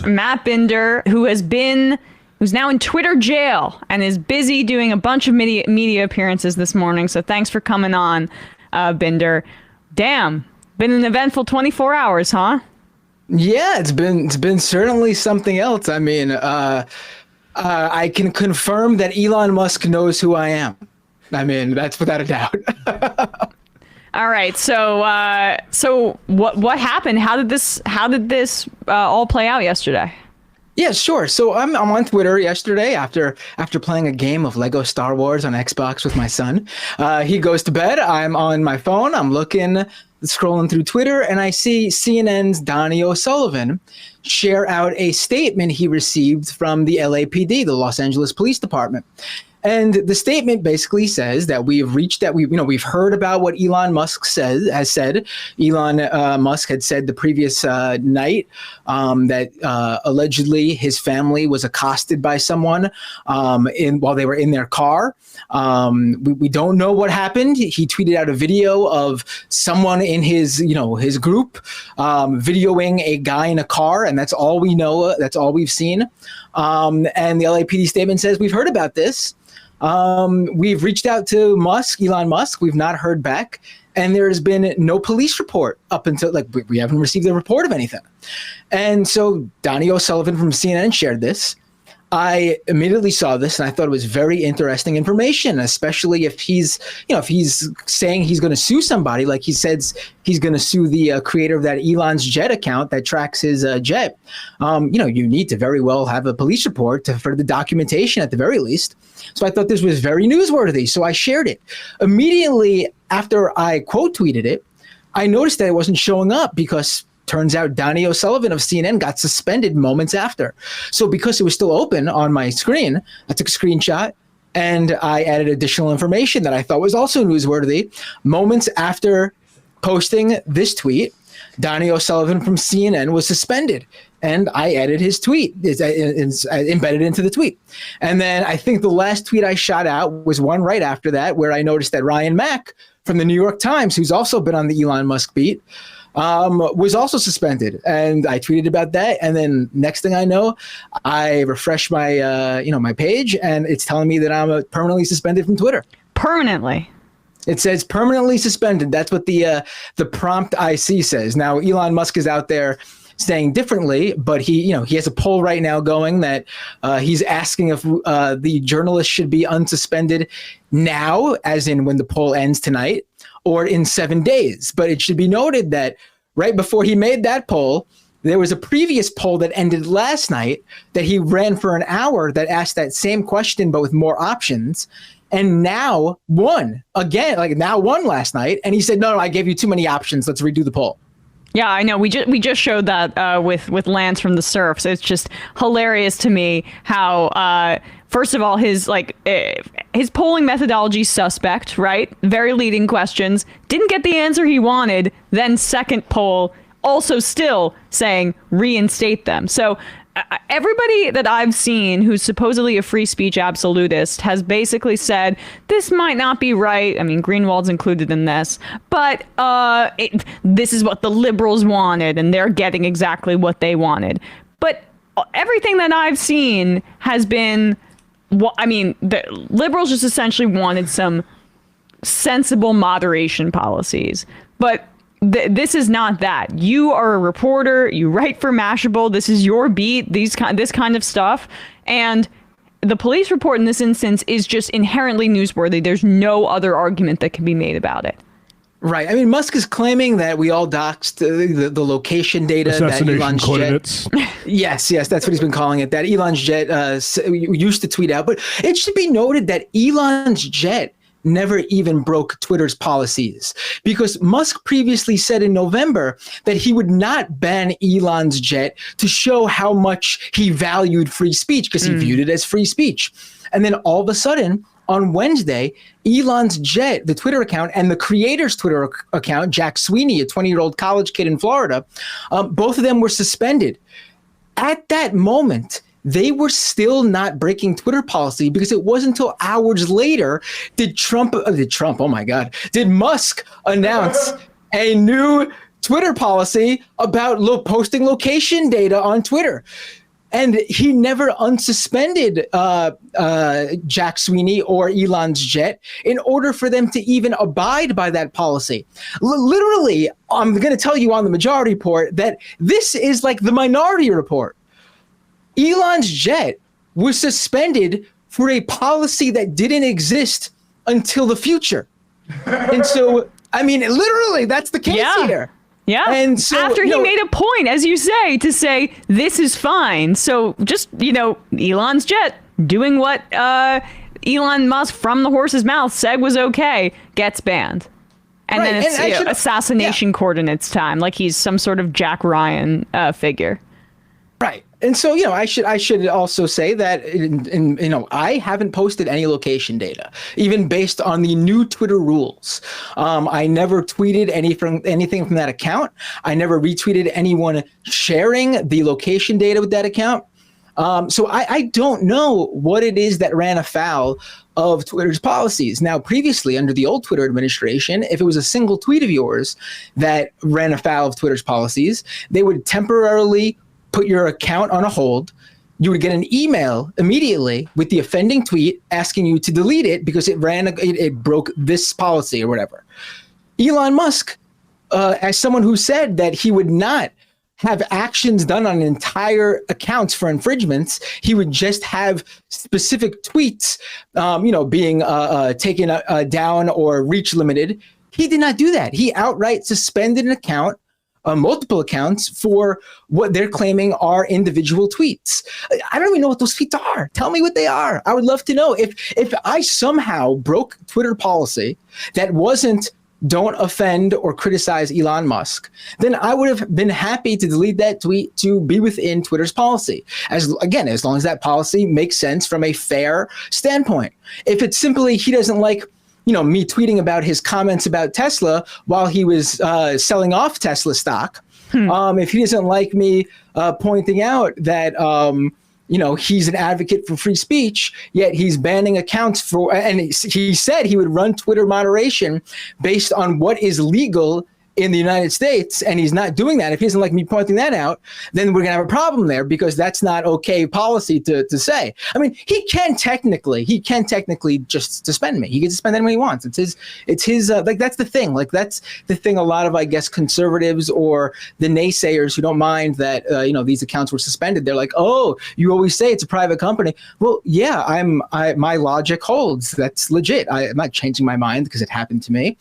is Matt Binder, who's now in Twitter jail and is busy doing a bunch of media appearances this morning. So thanks for coming on, Binder. Damn, been an eventful 24 hours, huh? Yeah, it's been certainly something else. I mean, I can confirm that Elon Musk knows who I am. I mean, that's without a doubt. All right. So what happened? How did this all play out yesterday? Yeah, sure. So I'm on Twitter yesterday after playing a game of Lego Star Wars on Xbox with my son. He goes to bed. I'm on my phone. I'm scrolling through Twitter, and I see CNN's Donnie O'Sullivan share out a statement he received from the LAPD, the Los Angeles Police Department. And the statement basically says that we've heard about what Elon Musk has said. Elon Musk had said the previous night that allegedly his family was accosted by someone while they were in their car. We don't know what happened. He tweeted out a video of someone in his group videoing a guy in a car, and that's all we know. That's all we've seen. And the LAPD statement says, we've heard about this. We've reached out to Elon Musk. We've not heard back. And there has been no police report up until, we haven't received a report of anything. And so Donnie O'Sullivan from CNN shared this. I immediately saw this and I thought it was very interesting information, especially if he's saying he's going to sue somebody, like he says he's going to sue the creator of that Elon's Jet account that tracks his jet. You need to very well have a police report for the documentation at the very least. So I thought this was very newsworthy. So I shared it. Immediately after I quote tweeted it, I noticed that it wasn't showing up because turns out Donnie O'Sullivan of CNN got suspended moments after. So because it was still open on my screen, I took a screenshot and I added additional information that I thought was also newsworthy. Moments after posting this tweet, Donnie O'Sullivan from CNN was suspended. And I added his tweet, it's embedded into the tweet. And then I think the last tweet I shot out was one right after that, where I noticed that Ryan Mack from the New York Times, who's also been on the Elon Musk beat, was also suspended. And I tweeted about that. And then next thing I know, I refresh my, my page and it's telling me that I'm permanently suspended from Twitter. Permanently. It says permanently suspended. That's what the prompt IC says. Now, Elon Musk is out there saying differently, but he has a poll right now going that he's asking if the journalist should be unsuspended now, as in when the poll ends tonight, or in 7 days. But it should be noted that right before he made that poll, there was a previous poll that ended last night that he ran for an hour that asked that same question, but with more options. And now won again, won last night. And he said, no, I gave you too many options. Let's redo the poll. Yeah, I know. We just showed that with Lance from the Surf. So it's just hilarious to me how, first of all, his polling methodology suspect, right? Very leading questions. Didn't get the answer he wanted. Then second poll, also still saying reinstate them. So everybody that I've seen who's supposedly a free speech absolutist has basically said this might not be right. I mean, Greenwald's included in this, but this is what the liberals wanted and they're getting exactly what they wanted. But everything that I've seen has been, the liberals just essentially wanted some sensible moderation policies. But this is not that. You are a reporter. You write for Mashable. This is your beat. This kind of stuff. And the police report in this instance is just inherently newsworthy. There's no other argument that can be made about it. Right. I mean, Musk is claiming that we all doxed the location data that Elon's jet. Yes, that's what he's been calling it. That Elon's jet used to tweet out. But it should be noted that Elon's jet never even broke Twitter's policies, because Musk previously said in November that he would not ban Elon's jet to show how much he valued free speech, because he viewed it as free speech. And then all of a sudden, on Wednesday, Elon's jet, the Twitter account, and the creator's Twitter account, Jack Sweeney, a 20-year-old college kid in Florida, both of them were suspended. At that moment, they were still not breaking Twitter policy, because it wasn't until hours later did Musk announce a new Twitter policy about posting location data on Twitter. And he never unsuspended Jack Sweeney or Elon's jet in order for them to even abide by that policy. Literally, I'm going to tell you on the majority report that this is like the minority report. Elon's jet was suspended for a policy that didn't exist until the future. And so, I mean, literally, that's the case here. Yeah. And so, after he made a point, as you say, to say this is fine. So just, Elon's jet doing what Elon Musk from the horse's mouth said was okay gets banned. And then it's assassination coordinates time, like he's some sort of Jack Ryan figure. Right. And so, I should also say that, I haven't posted any location data, even based on the new Twitter rules. I never tweeted anything from that account. I never retweeted anyone sharing the location data with that account. So I don't know what it is that ran afoul of Twitter's policies. Now, previously, under the old Twitter administration, if it was a single tweet of yours that ran afoul of Twitter's policies, they would temporarily put your account on a hold. You would get an email immediately with the offending tweet asking you to delete it because it broke this policy or whatever. Elon Musk, as someone who said that he would not have actions done on entire accounts for infringements, he would just have specific tweets, being taken down or reach limited. He did not do that. He outright suspended an account, multiple accounts, for what they're claiming are individual tweets. I don't even know what those tweets are. Tell me what they are. I would love to know. If I somehow broke Twitter policy that wasn't don't offend or criticize Elon Musk, then I would have been happy to delete that tweet to be within Twitter's policy. As long as that policy makes sense from a fair standpoint. If it's simply he doesn't like me tweeting about his comments about Tesla while he was selling off Tesla stock. If he doesn't like me pointing out that, he's an advocate for free speech, yet he's banning accounts for, and he said he would run Twitter moderation based on what is legal in the United States, and he's not doing that. If he doesn't like me pointing that out, then we're gonna have a problem there, because that's not okay policy to say. I mean, he can technically just suspend me. He can suspend anyone he wants. It's his that's the thing. Like, that's the thing a lot of, I guess, conservatives or the naysayers who don't mind that these accounts were suspended, they're like, oh, you always say it's a private company. Well, yeah, my logic holds. That's legit. I'm not changing my mind because it happened to me.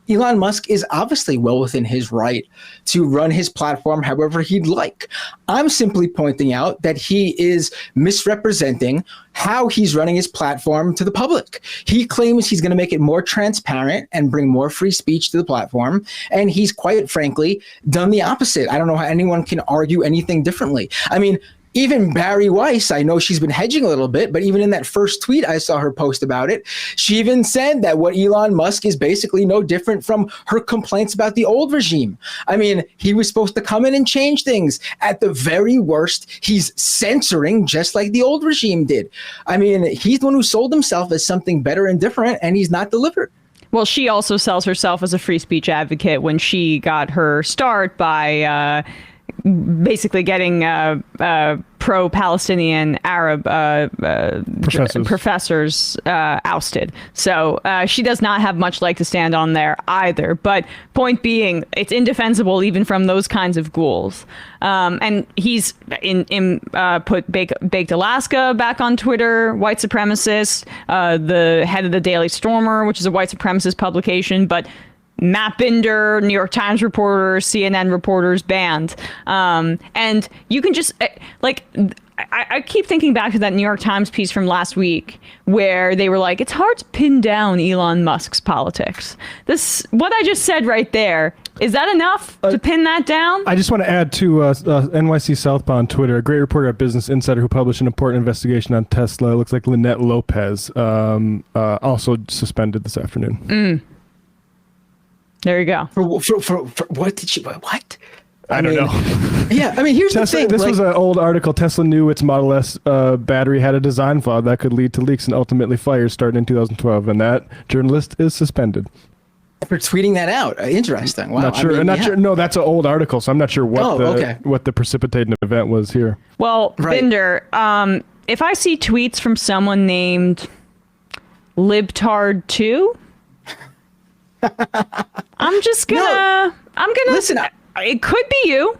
Elon Musk is obviously well within his right to run his platform however he'd like. I'm simply pointing out that he is misrepresenting how he's running his platform to the public. He claims he's going to make it more transparent and bring more free speech to the platform, and he's quite frankly done the opposite. I don't know how anyone can argue anything differently. I mean, even Barry Weiss, I know she's been hedging a little bit, but even in that first tweet I saw her post about it, she even said that what Elon Musk is basically no different from her complaints about the old regime. I mean, he was supposed to come in and change things. At the very worst, he's censoring just like the old regime did. I mean, he's the one who sold himself as something better and different, and he's not delivered. Well, she also sells herself as a free speech advocate when she got her start by basically getting pro-Palestinian Arab professors ousted. So she does not have much leg to stand on there either. But point being, it's indefensible even from those kinds of ghouls. And he's put Baked Alaska back on Twitter, white supremacist, the head of the Daily Stormer, which is a white supremacist publication, but Matt Binder, New York Times reporters, CNN reporters banned. And you can just, I keep thinking back to that New York Times piece from last week where they were like, it's hard to pin down Elon Musk's politics. What I just said right there, is that enough to pin that down? I just want to add to NYC Southbound Twitter, a great reporter at Business Insider who published an important investigation on Tesla. It looks like Lynette Lopez, also suspended this afternoon. There you go. For what did she? What? I don't know. Yeah, I mean, here's the thing. This was an old article. Tesla knew its Model S battery had a design flaw that could lead to leaks and ultimately fires starting in 2012, and that journalist is suspended. for tweeting that out. Interesting. Wow. Not sure. Not sure. No, that's an old article, so I'm not sure what the precipitating event was here. Well, Binder, if I see tweets from someone named Libtard2, I'm gonna listen. It could be you.